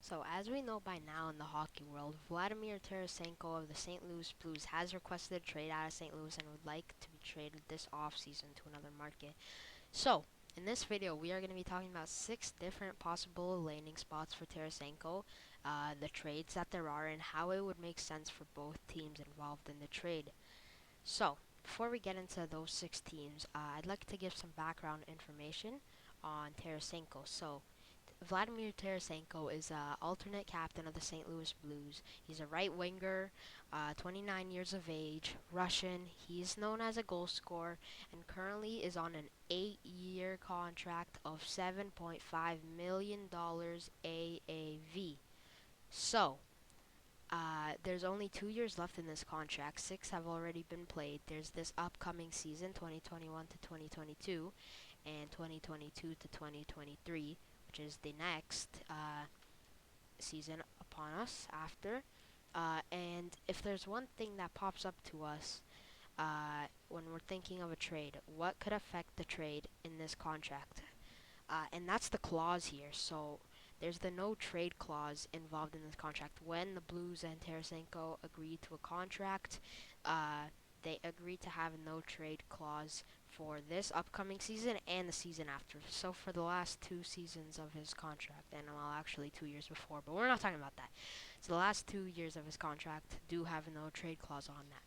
So, as we know by now in the hockey world, Vladimir Tarasenko of the St. Louis Blues has requested a trade out of St. Louis and would like to be traded this offseason to another market. So, in this video, we are going to be talking about 6 different possible landing spots for Tarasenko, the trades that there are, and how it would make sense for both teams involved in the trade. So, before we get into those 6 teams, I'd like to give some background information on Tarasenko. So, Vladimir Tarasenko is alternate captain of the St. Louis Blues. He's a right winger, 29 years of age, Russian. He's known as a goal scorer and currently is on an 8-year contract of $7.5 million AAV. So, there's only 2 years left in this contract. 6 have already been played. There's this upcoming season, 2021 to 2022, and 2022 to 2023, which is the next season upon us after. And if there's one thing that pops up to us when we're thinking of a trade, what could affect the trade in this contract? And that's the clause here. So there's the no trade clause involved in this contract. When the Blues and Tarasenko agreed to a contract, they agreed to have a no trade clause for this upcoming season and the season after. So for the last 2 seasons of his contract, and well, actually 2 years before, but we're not talking about that. So the last 2 years of his contract do have a no trade clause on that.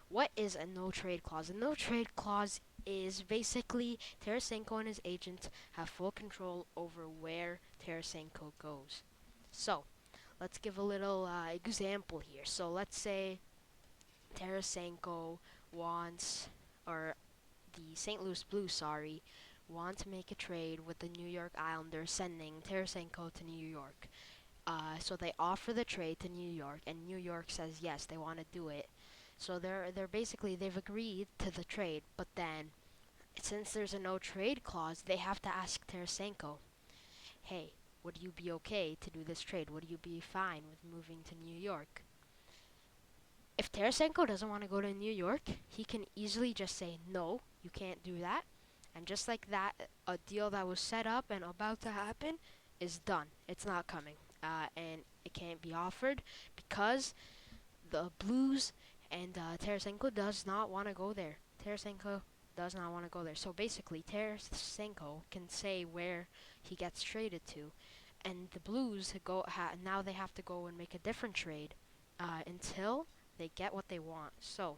What is a no trade clause? A no trade clause is basically Tarasenko and his agent have full control over where Tarasenko goes. So, let's give a little example here. So, let's say Tarasenko wants, or the St. Louis Blues, want to make a trade with the New York Islanders, sending Tarasenko to New York. So they offer the trade to New York, and New York says yes, they want to do it. So they've agreed to the trade, but then since there's a no trade clause, they have to ask Tarasenko, hey, would you be okay to do this trade? Would you be fine with moving to New York? If Tarasenko doesn't want to go to New York, he can easily just say, no, you can't do that. And just like that, a deal that was set up and about to happen is done. It's not coming. And it can't be offered because the Blues and Tarasenko does not want to go there. Tarasenko does not want to go there. So basically, Tarasenko can say where he gets traded to, and the Blues now they have to go and make a different trade until they get what they want. So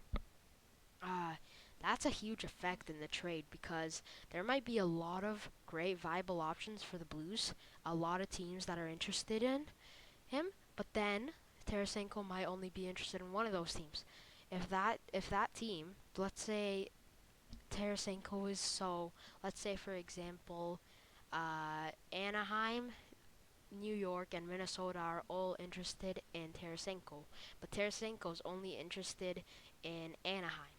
that's a huge effect in the trade because there might be a lot of great viable options for the Blues, a lot of teams that are interested in him, but then Tarasenko might only be interested in one of those teams. If that team, let's say Tarasenko let's say for example, Anaheim, New York, and Minnesota are all interested in Tarasenko, but Tarasenko's only interested in Anaheim.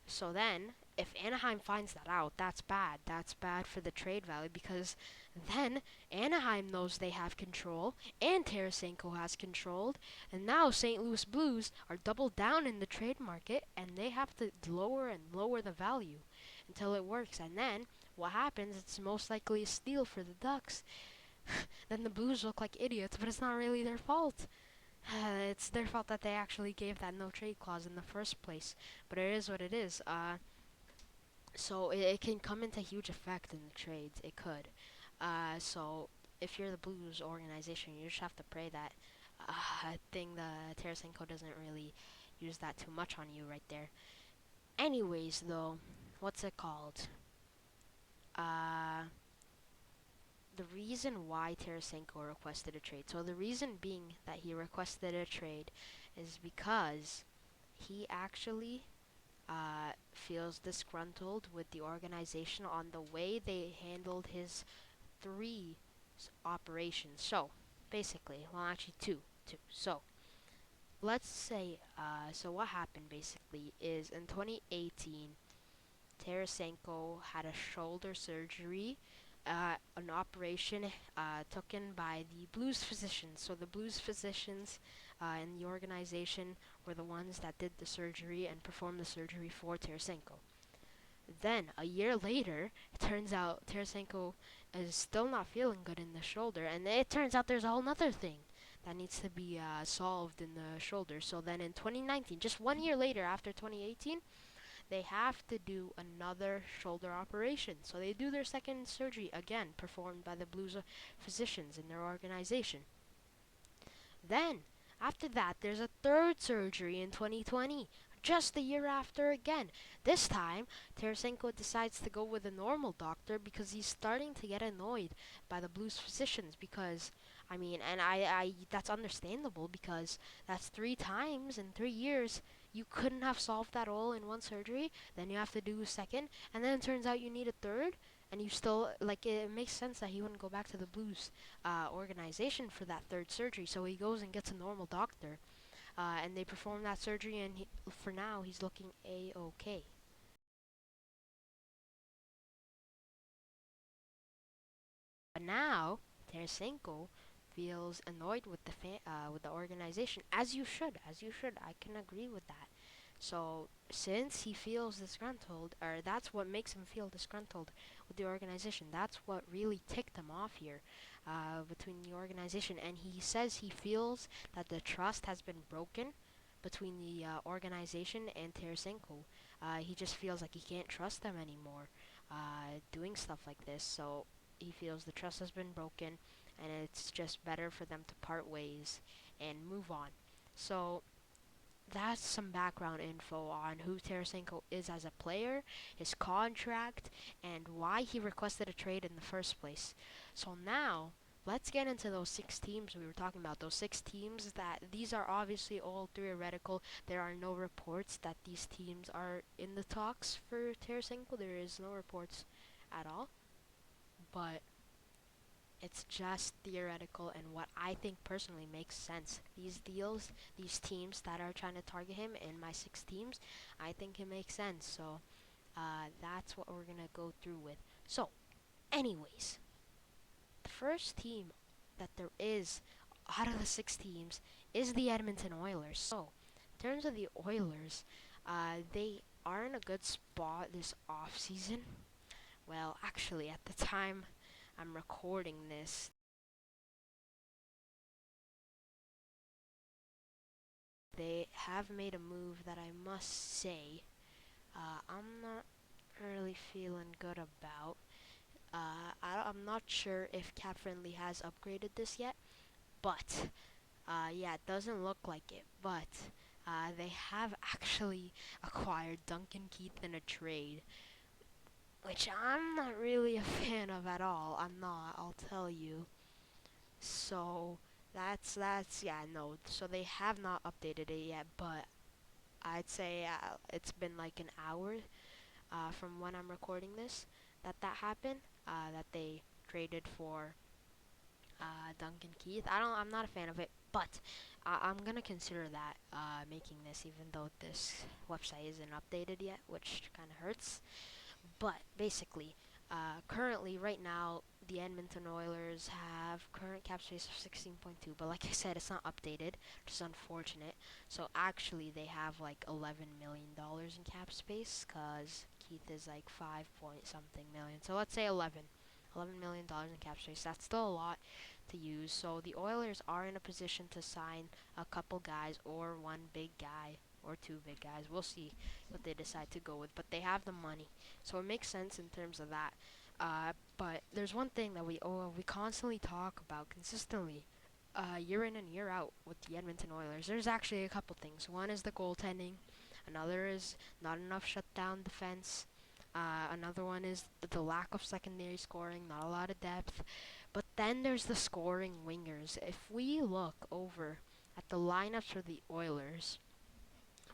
So then, if Anaheim finds that out, that's bad. That's bad for the trade value because then Anaheim knows they have control and Tarasenko has control, and now St. Louis Blues are doubled down in the trade market and they have to lower and lower the value until it works. And then what happens? It's most likely a steal for the Ducks. Then the Blues look like idiots, but it's not really their fault. It's their fault that they actually gave that no trade clause in the first place. But it is what it is. So it can come into huge effect in the trades. It could. So if you're the Blues organization, you just have to pray that I think the Tarasenko doesn't really use that too much on you right there. Anyways, though, what's it called? The reason why Tarasenko requested a trade. So the reason being that he requested a trade is because he actually feels disgruntled with the organization on the way they handled his 3 operations. So basically, well, actually two. So let's say, so what happened basically is in 2018, Tarasenko had a shoulder surgery, an operation taken by the Blues physicians. So the Blues physicians in the organization were the ones that did the surgery and performed the surgery for Tarasenko. Then a year later, it turns out Tarasenko is still not feeling good in the shoulder, and it turns out there's a whole other thing that needs to be solved in the shoulder. So then in 2019, just 1 year later after 2018, they have to do another shoulder operation. So they do their second surgery again, performed by the Blues physicians in their organization. Then, after that, there's a third surgery in 2020, just the year after again. This time, Tarasenko decides to go with a normal doctor because he's starting to get annoyed by the Blues physicians because, I mean, and that's understandable because that's 3 times in 3 years. You couldn't have solved that all in one surgery, then you have to do a second, and then it turns out you need a third, and you still, like, it makes sense that he wouldn't go back to the Blues organization for that third surgery. So he goes and gets a normal doctor, and they perform that surgery. And for now, he's looking a-okay. But now Tarasenko feels annoyed with with the organization, as you should. I can agree with that. So since he feels disgruntled, or that's what makes him feel disgruntled with the organization, that's what really ticked him off here between the organization. And he says he feels that the trust has been broken between the organization and Tarasenko. He just feels like he can't trust them anymore doing stuff like this. So he feels the trust has been broken, and it's just better for them to part ways and move on. So that's some background info on who Tarasenko is as a player, his contract, and why he requested a trade in the first place. So now, let's get into those 6 teams we were talking about. Those 6 teams that these are obviously all theoretical. There are no reports that these teams are in the talks for Tarasenko. There is no reports at all. But it's just theoretical and what I think personally makes sense. These deals, these teams that are trying to target him in my 6 teams, I think it makes sense. So that's what we're going to go through with. So, anyways, the first team that there is out of the 6 teams is the Edmonton Oilers. So, in terms of the Oilers, they are in a good spot this off season. Well, actually, at the time I'm recording this, they have made a move that I must say I'm not really feeling good about. I'm not sure if Cap Friendly has upgraded this yet, but yeah, it doesn't look like it. But they have actually acquired Duncan Keith in a trade, which I'm not really a fan of at all. I'm not, I'll tell you. So that's yeah, no. So they have not updated it yet, but I'd say it's been like an hour from when I'm recording this that happened. That they traded for Duncan Keith. I'm not a fan of it, but I'm gonna consider that making this, even though this website isn't updated yet, which kind of hurts. But basically, currently, right now, the Edmonton Oilers have current cap space of 16.2. But like I said, it's not updated, which is unfortunate. So actually, they have like $11 million in cap space, cause Keith is like 5 point something million. So let's say 11 million in cap space. That's still a lot to use. So the Oilers are in a position to sign a couple guys or one big guy or two big guys. We'll see what they decide to go with, but they have the money, so it makes sense in terms of that. But there's one thing that we constantly talk about consistently, year in and year out with the Edmonton Oilers. There's actually a couple things. One is the goaltending. Another is not enough shutdown defense. Another one is the lack of secondary scoring, not a lot of depth. But then there's the scoring wingers. If we look over at the lineups for the Oilers,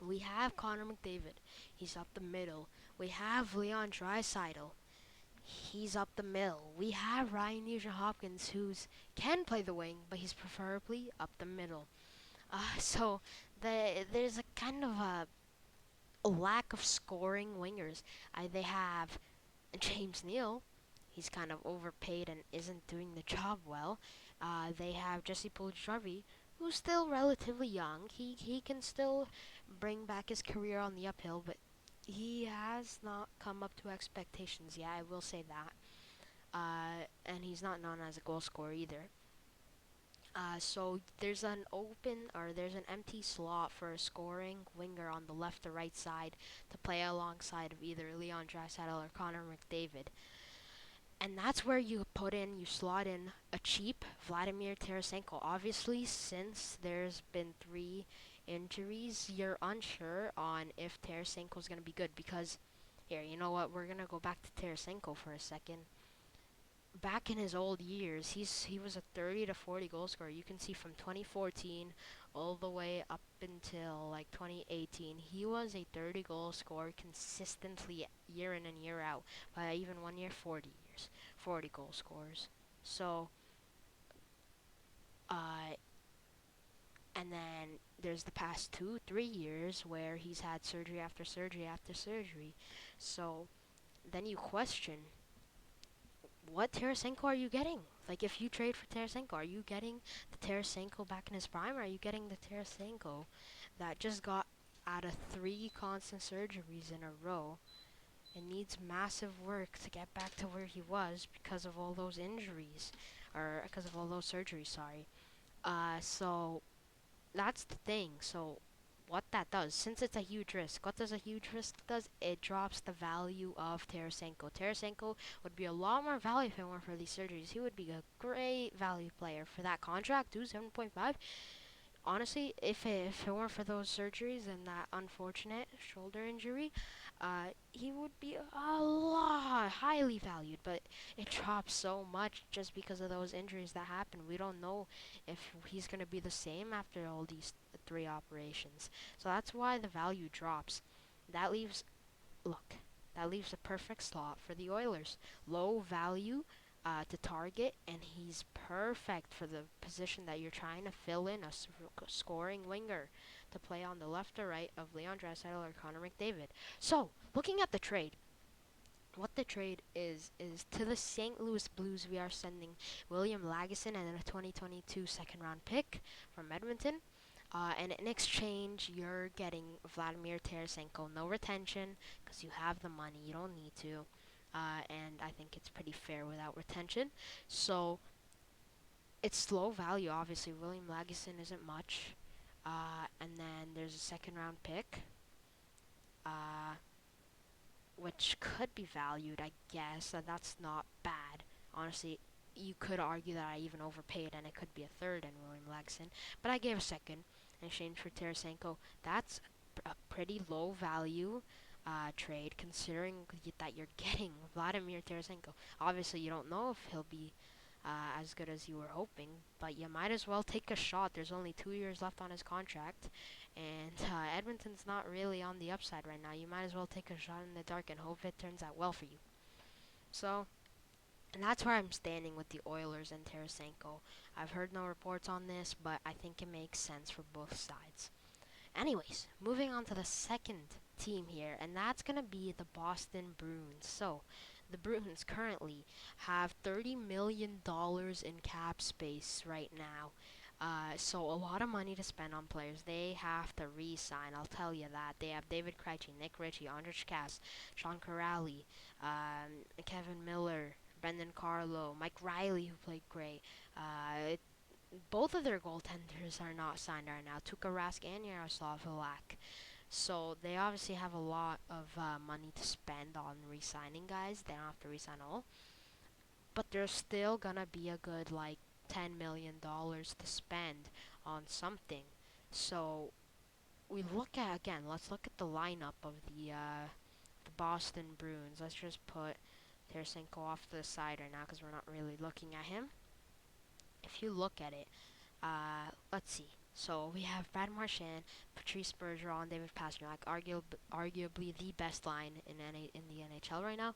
we have Connor McDavid. He's up the middle. We have Leon Draisaitl. He's up the middle. We have Ryan Nugent-Hopkins, who's can play the wing, but he's preferably up the middle. So there's a kind of a lack of scoring wingers. They have James Neal. He's kind of overpaid and isn't doing the job well. They have Jesse Puljujarvi, who's still relatively young. He can still bring back his career on the uphill, but he has not come up to expectations. Yeah, I will say that. And he's not known as a goal scorer either. So there's an empty slot for a scoring winger on the left or right side to play alongside of either Leon Draisaitl or Connor McDavid. And that's where you slot in a cheap Vladimir Tarasenko. Obviously, since there's been 3 injuries, you're unsure on if Tarasenko's going to be good because, here, you know what? We're going to go back to Tarasenko for a second. Back in his old years, he was a 30 to 40 goal scorer. You can see from 2014 all the way up until like 2018, he was a 30 goal scorer consistently year in and year out. By even one year, 40 goal scorers. So, uh, and then there's the past 2, 3 years where he's had surgery after surgery after surgery. So then you question, what Tarasenko are you getting? Like, if you trade for Tarasenko, are you getting the Tarasenko back in his prime, or are you getting the Tarasenko that just got out of 3 constant surgeries in a row and needs massive work to get back to where he was because of all those injuries, or because of all those surgeries, sorry. So that's the thing. So what that does, since it's a huge risk, what does a huge risk does? It drops the value of Tarasenko. Tarasenko would be a lot more value if it weren't for these surgeries. He would be a great value player for that contract, too, 7.5. Honestly, if it weren't for those surgeries and that unfortunate shoulder injury, he would be a lot highly valued. But it drops so much just because of those injuries that happen. We don't know if he's gonna be the same after all these 3 operations. So that's why the value drops. That leaves Look, that leaves a perfect slot for the Oilers. Low value to target, and he's perfect for the position that you're trying to fill in, a scoring winger to play on the left or right of Leon Draisaitl or Connor McDavid. So, looking at the trade, what the trade is to the St. Louis Blues, we are sending William Lagesson and a 2022 second round pick from Edmonton. And in exchange, you're getting Vladimir Tarasenko. No retention, because you have the money. You don't need to. And I think it's pretty fair without retention. So it's low value, obviously. William Lagesson isn't much. And then there's a second round pick, uh, which could be valued, I guess. That's not bad. Honestly, you could argue that I even overpaid, and it could be a third in William Lagesson. But I gave a second in exchange for Tarasenko. That's a pretty low value trade, considering that you're getting Vladimir Tarasenko. Obviously, you don't know if he'll be as good as you were hoping, but you might as well take a shot. There's only 2 years left on his contract, and Edmonton's not really on the upside right now. You might as well take a shot in the dark and hope it turns out well for you. So, and that's where I'm standing with the Oilers and Tarasenko. I've heard no reports on this, but I think it makes sense for both sides. Anyways, moving on to the second team here, and that's going to be the Boston Bruins. So, the Bruins currently have $30 million in cap space right now. So a lot of money to spend on players. They have to re-sign, I'll tell you that. They have David Krejci, Nick Ritchie, Andrej Cass, Sean Corrali, Kevin Miller, Brendan Carlo, Mike Riley, who played great. Both of their goaltenders are not signed right now, Tuukka Rask and Yaroslav Halak. So they obviously have a lot of money to spend on re-signing guys. They don't have to re-sign all, but there's still gonna be a good like $10 million to spend on something. So let's look at the lineup of the Boston Bruins. Let's just put Tarasenko off to the side right now because we're not really looking at him. If you look at it, let's see. So we have Brad Marchand, Patrice Bergeron, David Pastrnak, arguably the best line in the NHL right now.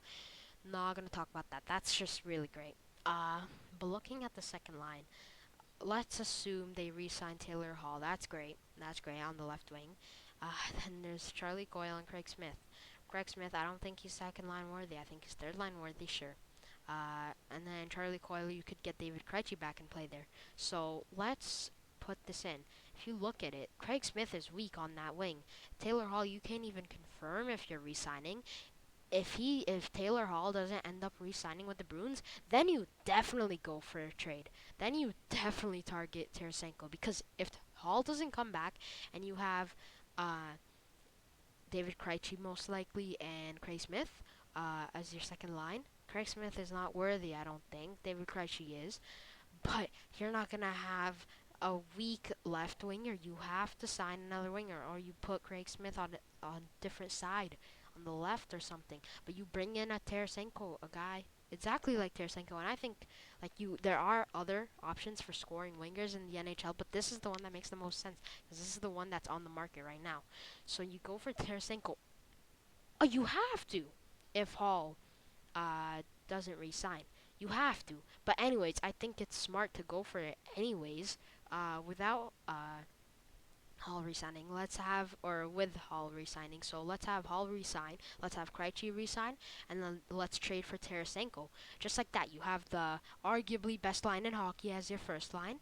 Not gonna talk about that. That's just really great. But looking at the second line, let's assume they re-sign Taylor Hall. That's great. That's great on the left wing. Then there's Charlie Coyle and Craig Smith. Craig Smith, I don't think he's second line worthy. I think he's third line worthy, sure. And then Charlie Coyle, you could get David Krejci back and play there. So let's put this in. If you look at it, Craig Smith is weak on that wing. Taylor Hall, you can't even confirm if you're re-signing. If Taylor Hall doesn't end up re-signing with the Bruins, then you definitely go for a trade. Then you definitely target Tarasenko, because if Hall doesn't come back and you have David Krejci most likely and Craig Smith as your second line, Craig Smith is not worthy, I don't think. David Krejci is, but you're not gonna have a weak left winger. You have to sign another winger, or you put Craig Smith on different side, on the left or something. But you bring in a Tarasenko, a guy exactly like Tarasenko, and I think there are other options for scoring wingers in the NHL, but this is the one that makes the most sense because this is the one that's on the market right now. So you go for Tarasenko. Oh, you have to if Hall doesn't re-sign. You have to. But anyways, I think it's smart to go for it anyways. Without Hall resigning, let's have or with Hall resigning. So let's have Hall resign. Let's have Krejci resign, and then let's trade for Tarasenko. Just like that, you have the arguably best line in hockey as your first line.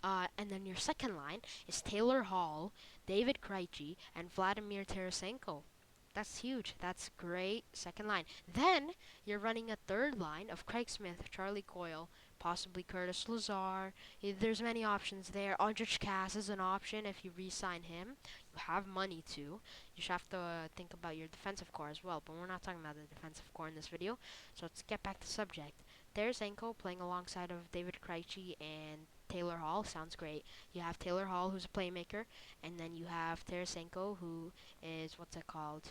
And then your second line is Taylor Hall, David Krejci, and Vladimir Tarasenko. That's huge. That's great second line. Then you're running a third line of Craig Smith, Charlie Coyle, possibly Curtis Lazar. There's many options there. Andrich Cass is an option if you re-sign him. You have money too. You just have to think about your defensive core as well. But we're not talking about the defensive core in this video. So let's get back to subject. Tarasenko playing alongside of David Krejci and Taylor Hall sounds great. You have Taylor Hall, who's a playmaker, and then you have Tarasenko, who is what's it called?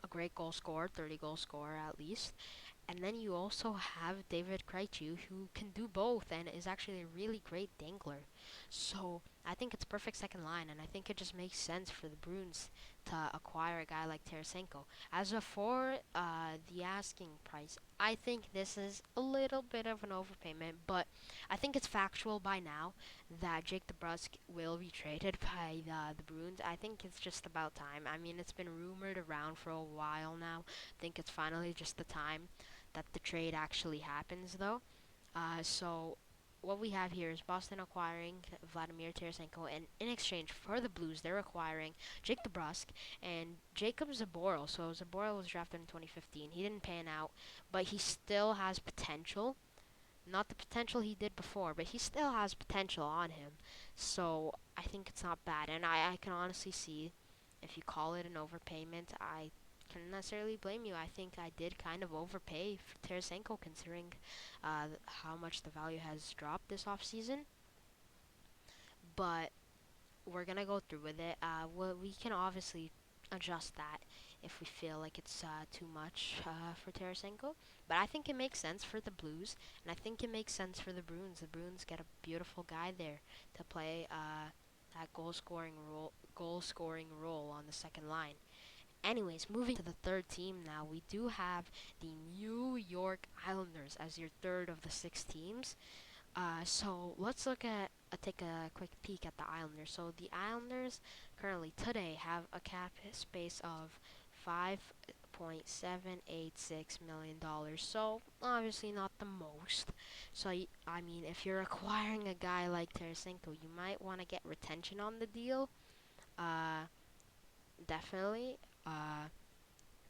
A great goal scorer, 30 goal scorer at least. And then you also have David Krejci, who can do both and is actually a really great dangler. So I think it's perfect second line, and I think it just makes sense for the Bruins to acquire a guy like Tarasenko. As for the asking price, I think this is a little bit of an overpayment, but I think it's factual by now that Jake DeBrusk will be traded by the Bruins. I think it's just about time. I mean, it's been rumored around for a while now. I think it's finally just the time that the trade actually happens, though. So what we have here is Boston acquiring Vladimir Tarasenko, and in exchange for the Blues, they're acquiring Jake DeBrusk and Jacob Zaboral. So Zaboral was drafted in 2015. He didn't pan out, but he still has potential. Not the potential he did before, but he still has potential on him. So I think it's not bad, and I can honestly see if you call it an overpayment, I can't necessarily blame you. I think I did kind of overpay for Tarasenko considering how much the value has dropped this offseason. But we're going to go through with it. We can obviously adjust that if we feel like it's too much for Tarasenko. But I think it makes sense for the Blues, and I think it makes sense for the Bruins. The Bruins get a beautiful guy there to play that goal-scoring role on the second line. Anyways, moving to the third team now, we do have the New York Islanders as your third of the 6 teams. So let's take a quick peek at the Islanders. So the Islanders currently today have a cap space of $5.786 million. So obviously not the most. So I mean, if you're acquiring a guy like Tarasenko, you might want to get retention on the deal. Definitely.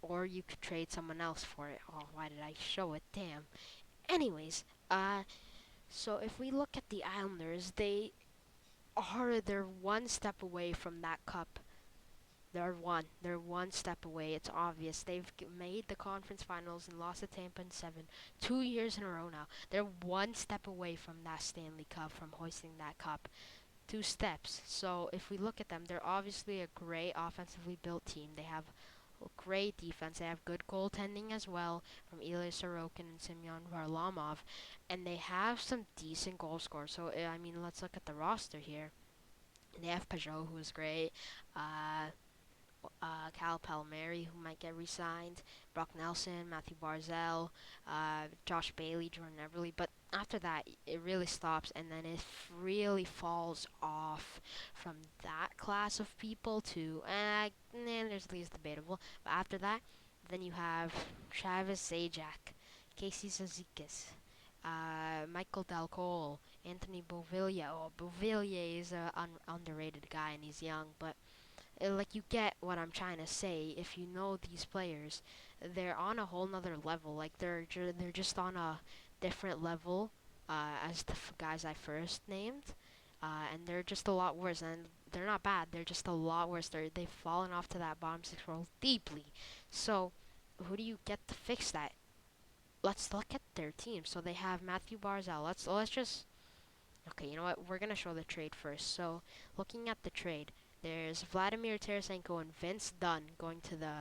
Or you could trade someone else for it. Oh, why did I show it? Damn. Anyways, so if we look at the Islanders, they're one step away from that cup. They're one step away. It's obvious. They've made the conference finals and lost to Tampa in 7, 2 years in a row now. They're one step away from that Stanley Cup, from hoisting that cup. 2 steps. So if we look at them, they're obviously a great offensively built team. They have great defense. They have good goaltending as well from Ilya Sorokin and Semyon Varlamov, and they have some decent goal scorers. So I mean, let's look at the roster here. They have Pajot, who is great. Cal Palmieri, who might get re-signed, Brock Nelson, Matthew Barzell, Josh Bailey, Jordan Everly. But after that, it really stops, and then it really falls off from that class of people to, there's at least debatable. But after that, then you have Travis Zajac, Casey Zazikis, Michael Del Cole, Anthony Beauvillier. Oh, Beauvillier is a underrated guy and he's young, but like you get what I'm trying to say. If you know these players, they're on a whole nother level. Like they're just on a different level as the guys I first named, and they're just a lot worse. And they're not bad. They're just a lot worse. They've fallen off to that bottom six role deeply. So who do you get to fix that? Let's look at their team. So they have Matthew Barzal. Let's just Okay, you know what? We're going to show the trade first. So, looking at the trade, there's Vladimir Tarasenko and Vince Dunn going to the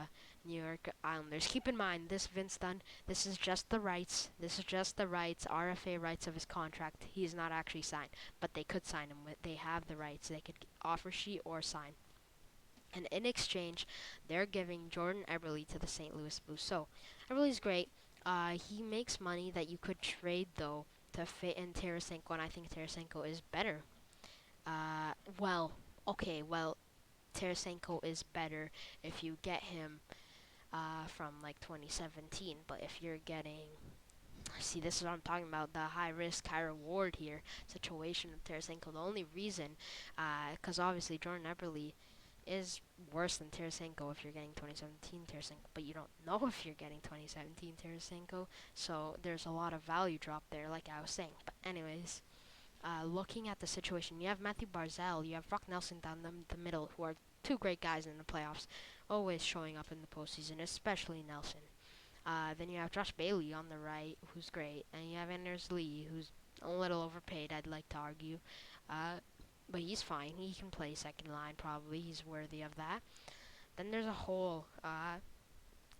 New York Islanders. Keep in mind, this Vince Dunn, this is just the rights. This is just the rights, RFA rights of his contract. He's not actually signed, but they could sign him. They have the rights. They could offer sheet or sign. And in exchange, they're giving Jordan Eberle to the St. Louis Blues. So, Eberle's great. He makes money that you could trade, though, to fit in Tarasenko, and I think Tarasenko is better. Uh, well, okay, well, Tarasenko is better if you get him from like 2017, but if you're getting, see, this is what I'm talking about, the high risk, high reward here situation of Tarasenko. The only reason, because obviously Jordan Eberle is worse than Tarasenko if you're getting 2017 Tarasenko, but you don't know if you're getting 2017 Tarasenko, so there's a lot of value drop there, like I was saying. But anyways, looking at the situation, you have Matthew Barzal, you have Brock Nelson down the middle, who are two great guys in the playoffs, always showing up in the postseason, especially Nelson. Then you have Josh Bailey on the right, who's great, and you have Anders Lee, who's a little overpaid, I'd like to argue. But he's fine. He can play second line, probably. He's worthy of that. Then there's a hole,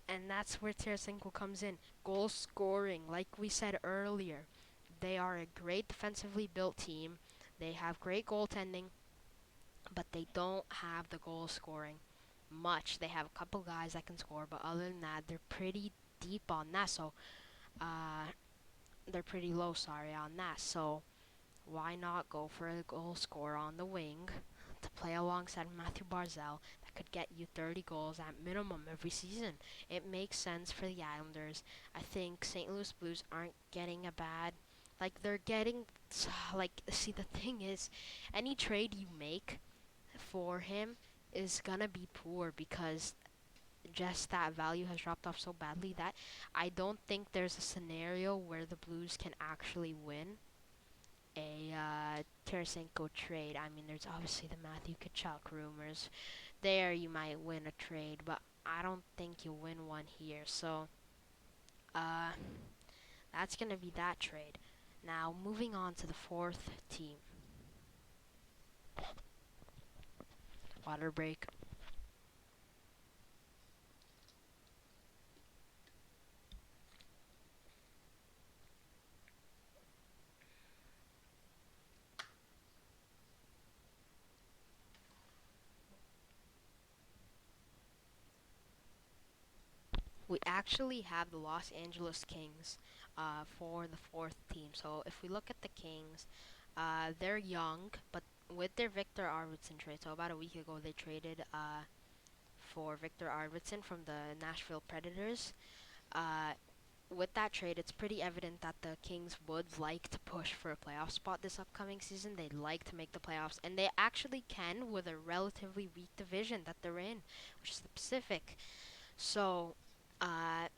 and that's where Tarasenko comes in. Goal scoring, like we said earlier. They are a great defensively built team. They have great goaltending, but they don't have the goal scoring much. They have a couple guys that can score, but other than that, they're pretty deep on that. So, uh, they're pretty low, sorry, on that. So, why not go for a goal scorer on the wing to play alongside Matthew Barzal that could get you 30 goals at minimum every season? It makes sense for the Islanders. I think St. Louis Blues aren't getting a bad, like they're getting, like, see, the thing is, any trade you make for him is gonna be poor because just that value has dropped off so badly that I don't think there's a scenario where the Blues can actually win a Tarasenko trade. I mean, there's obviously the Matthew Tkachuk rumors. There you might win a trade, but I don't think you'll win one here. So, uh, that's going to be that trade. Now, moving on to the fourth team. Water break. We actually have the Los Angeles Kings for the fourth team. So if we look at the Kings, they're young, but with their Victor Arvidsson trade, so about a week ago they traded for Victor Arvidsson from the Nashville Predators. Uh, with that trade, it's pretty evident that the Kings would like to push for a playoff spot this upcoming season. They'd like to make the playoffs, and they actually can with a relatively weak division that they're in, which is the Pacific. So, uh,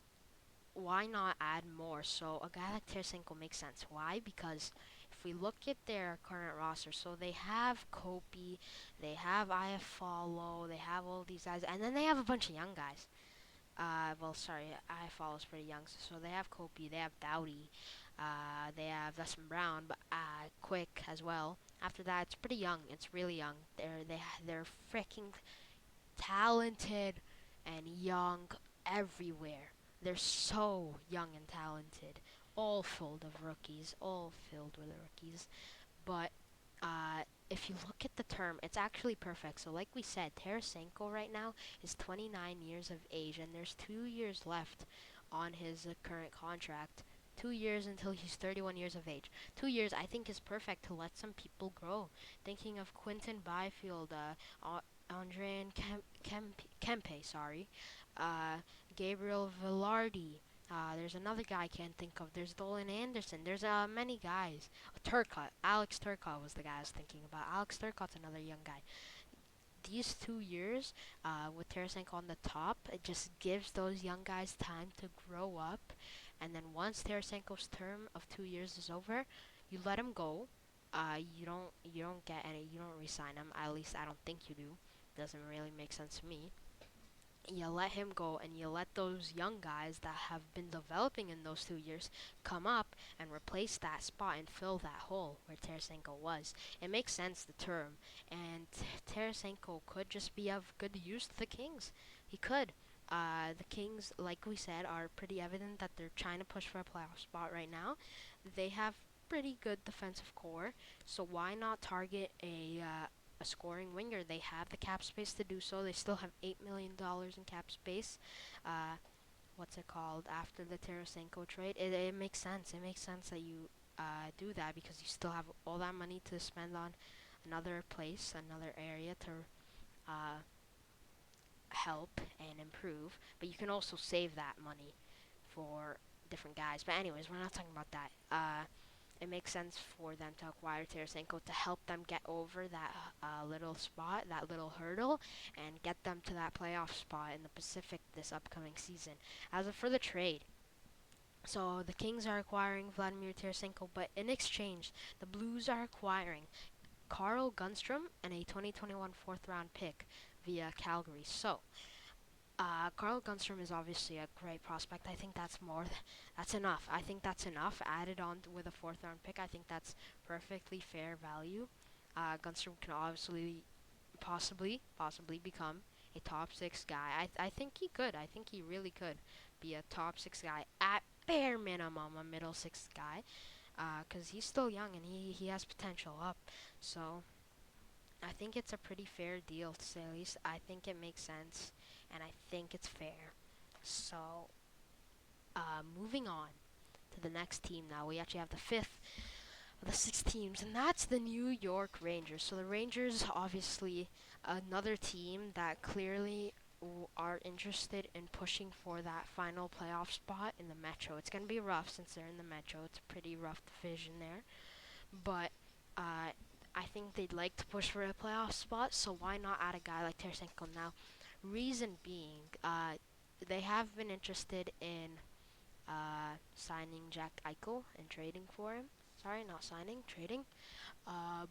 why not add more? So a guy like Tarasenko makes sense. Why? Because if we look at their current roster, so they have Kopi, they have Iafallo, they have all these guys, and then they have a bunch of young guys. Well, sorry, Iafallo's pretty young, so they have Kopi, they have Doughty, they have Dustin Brown, but Quick as well. After that, it's pretty young. It's really young. They're freaking talented and young everywhere. They're so young and talented, all filled of rookies, all filled with rookies. But if you look at the term, it's actually perfect. So like we said, Tarasenko right now is 29 years of age, and there's 2 years left on his current contract. 2 years until he's 31 years of age. 2 years, I think, is perfect to let some people grow. Thinking of Quinton Byfield, Andrean Kempe, sorry, uh, Gabriel Velarde, There's another guy I can't think of. There's Dolan Anderson. There's many guys. Turcotte. Alex Turcotte was the guy I was thinking about. Alex Turcotte's another young guy. These 2 years with Tarasenko on the top, it just gives those young guys time to grow up. And then once Tarasenko's term of 2 years is over, you let him go. You don't get any. You don't resign him. At least I don't think you do. Doesn't really make sense to me. You let him go and you let those young guys that have been developing in those 2 years come up and replace that spot and fill that hole where Tarasenko was. It makes sense, the term. And Tarasenko could just be of good use to the Kings. He could. The Kings, like we said, are pretty evident that they're trying to push for a playoff spot right now. They have pretty good defensive core, so why not target a scoring winger? They have the cap space to do so. They still have $8 million in cap space. Uh, what's it called? After the Tarasenko trade, it makes sense. It makes sense that you do that because you still have all that money to spend on another place, another area to uh, help and improve. But you can also save that money for different guys. But anyways, we're not talking about that. It makes sense for them to acquire Tarasenko to help them get over that little spot, that little hurdle, and get them to that playoff spot in the Pacific this upcoming season. As for the trade, so the Kings are acquiring Vladimir Tarasenko, but in exchange, the Blues are acquiring Carl Gunstrom and a 2021 fourth round pick via Calgary. So Carl Gunstrom is obviously a great prospect. I think that's enough. I think that's enough. Added on with a fourth round pick, I think that's perfectly fair value. Gunstrom can obviously, possibly become a top six guy. I think he could. I think he really could be a top six guy at bare minimum, a middle six guy. Cause he's still young and he has potential up. So I think it's a pretty fair deal, to say the least. I think it makes sense, and I think it's fair. So, moving on to the next team now. We actually have the fifth of the six teams, and that's the New York Rangers. So the Rangers, obviously, another team that clearly are interested in pushing for that final playoff spot in the Metro. It's going to be rough since they're in the Metro. It's a pretty rough division there. But I think they'd like to push for a playoff spot, so why not add a guy like Tarasenko now? Reason being, they have been interested in signing Jack Eichel and trading for him. Sorry, not signing, trading.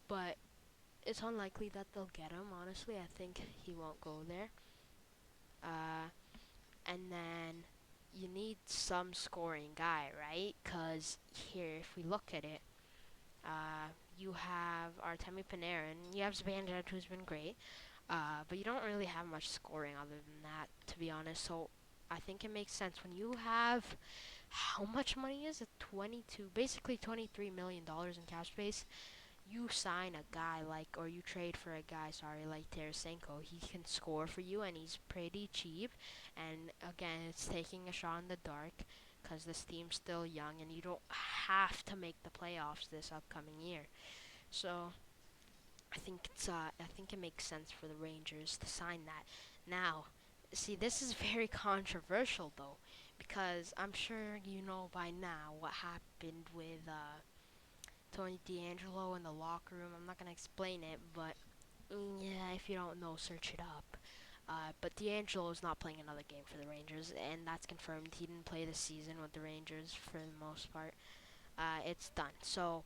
But it's unlikely that they'll get him, honestly. I think he won't go there. Uh, and then you need some scoring guy, right? Because here, if we look at it, you have Artemi Panarin, you have Zibanejad, who's been great, but you don't really have much scoring other than that, to be honest. So I think it makes sense when you have, how much money is it? Basically $23 million in cap space. You sign a guy or you trade for a guy, like Tarasenko. He can score for you, and he's pretty cheap. And again, it's taking a shot in the dark because this team's still young, and you don't have to make the playoffs this upcoming year. So I think it makes sense for the Rangers to sign that. Now, see, this is very controversial though, because I'm sure you know by now what happened with Tony DeAngelo in the locker room. I'm not gonna explain it, but yeah, if you don't know, search it up. But DeAngelo is not playing another game for the Rangers, and that's confirmed. He didn't play this season with the Rangers for the most part. It's done. So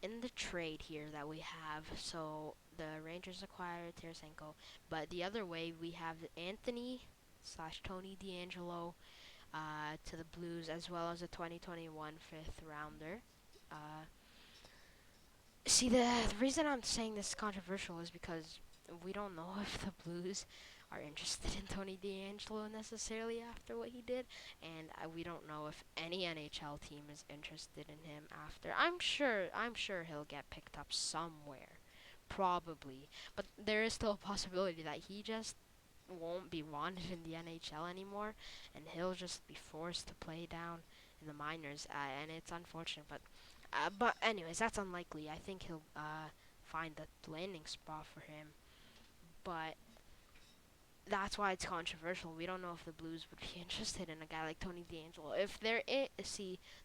in the trade here that we have, so the Rangers acquired Tarasenko, but the other way we have Anthony slash Tony DeAngelo to the Blues, as well as a 2021 fifth rounder. Uh, See, the reason I'm saying this is controversial is because we don't know if the Blues are interested in Tony DeAngelo necessarily after what he did, and we don't know if any NHL team is interested in him after. I'm sure he'll get picked up somewhere, probably, but there is still a possibility that he just won't be wanted in the NHL anymore, and he'll just be forced to play down in the minors, and it's unfortunate, but anyways, that's unlikely. I think he'll find a landing spot for him. But that's why it's controversial. We don't know if the Blues would be interested in a guy like Tony DeAngelo. If they're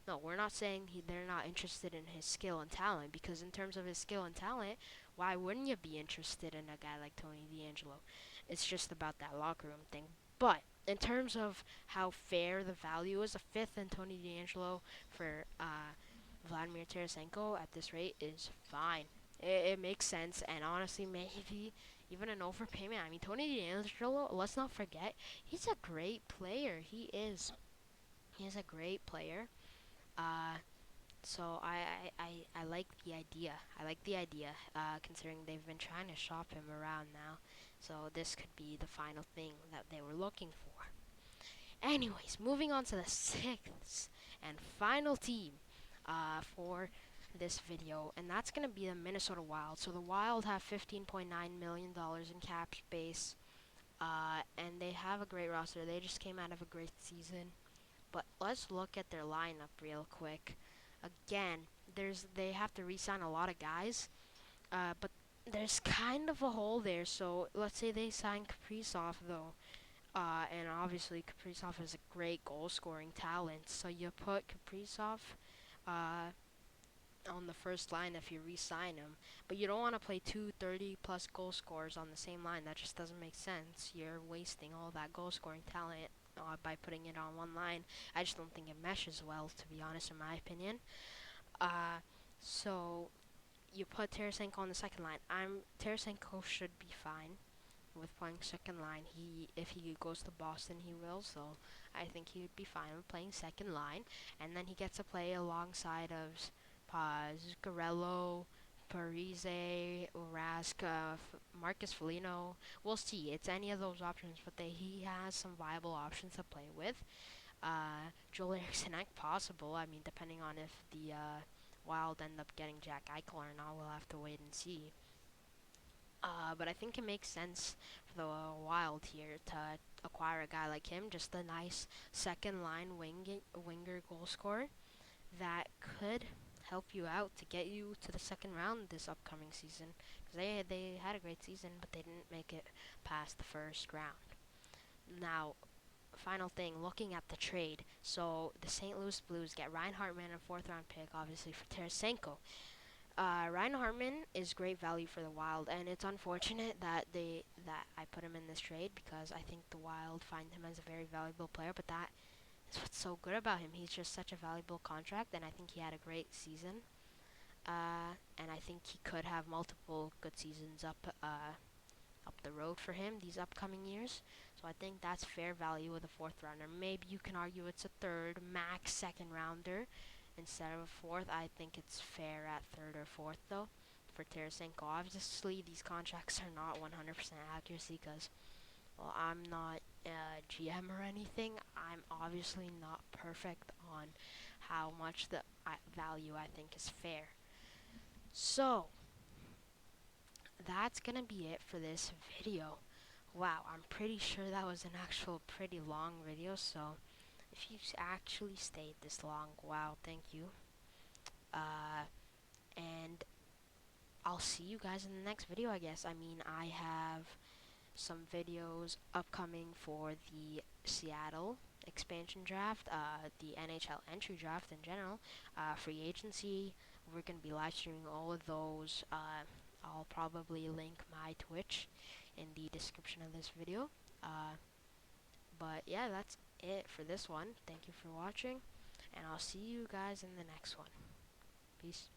no, we're not saying they're not interested in his skill and talent, because in terms of his skill and talent, why wouldn't you be interested in a guy like Tony DeAngelo? It's just about that locker room thing. But in terms of how fair the value is, a fifth in Tony DeAngelo for Vladimir Tarasenko at this rate is fine. It makes sense, and honestly, maybe even an overpayment. I mean, Tony DeAngelo, let's not forget, he's a great player. He is. He is a great player. Uh, so I like the idea. I like the idea, considering they've been trying to shop him around now. So this could be the final thing that they were looking for. Anyways, moving on to the sixth and final team for this video, and that's going to be the Minnesota Wild. So the Wild have $15.9 million in cap space, and they have a great roster. They just came out of a great season. But let's look at their lineup real quick. Again, they have to re-sign a lot of guys, but there's kind of a hole there. So let's say they sign Kaprizov, though. And obviously Kaprizov is a great goal-scoring talent, so you put Kaprizov on the first line if you re-sign him. But you don't want to play two 30-plus goal scorers on the same line. That just doesn't make sense. You're wasting all that goal-scoring talent by putting it on one line. I just don't think it meshes well, to be honest, in my opinion. So you put Tarasenko on the second line. Tarasenko should be fine with playing second line. If he goes to Boston, he will. So I think he would be fine with playing second line, and then he gets to play alongside of Zuccarello, Parise, Raska, Marcus Foligno. We'll see. It's any of those options, but he has some viable options to play with. Joel Eriksson, possible. I mean, depending on if the Wild end up getting Jack Eichel or not, we'll have to wait and see. But I think it makes sense for the Wild here to acquire a guy like him, just a nice second line winger goal scorer that could help you out to get you to the second round this upcoming season. Because they had a great season, but they didn't make it past the first round. Now, final thing, looking at the trade. So the St. Louis Blues get Ryan Hartman, a fourth round pick, obviously, for Tarasenko. Ryan Hartman is great value for the Wild, and it's unfortunate that I put him in this trade, because I think the Wild find him as a very valuable player, but that is what's so good about him. He's just such a valuable contract, and I think he had a great season. And I think he could have multiple good seasons up the road for him these upcoming years. So I think that's fair value with a fourth rounder. Maybe you can argue it's a third, max second rounder instead of a fourth. I think it's fair at third or fourth, though, for Tarasenko. Obviously, these contracts are not 100% accuracy, because, well, I'm not a GM or anything. I'm obviously not perfect on how much the value I think is fair. So that's gonna be it for this video. Wow, I'm pretty sure that was an actual pretty long video, so if you actually stayed this long, wow, thank you. And I'll see you guys in the next video, I guess. I mean, I have some videos upcoming for the Seattle expansion draft, the NHL entry draft in general, free agency. We're going to be live streaming all of those. I'll probably link my Twitch in the description of this video. But yeah, that's it for this one. Thank you for watching, and I'll see you guys in the next one. Peace.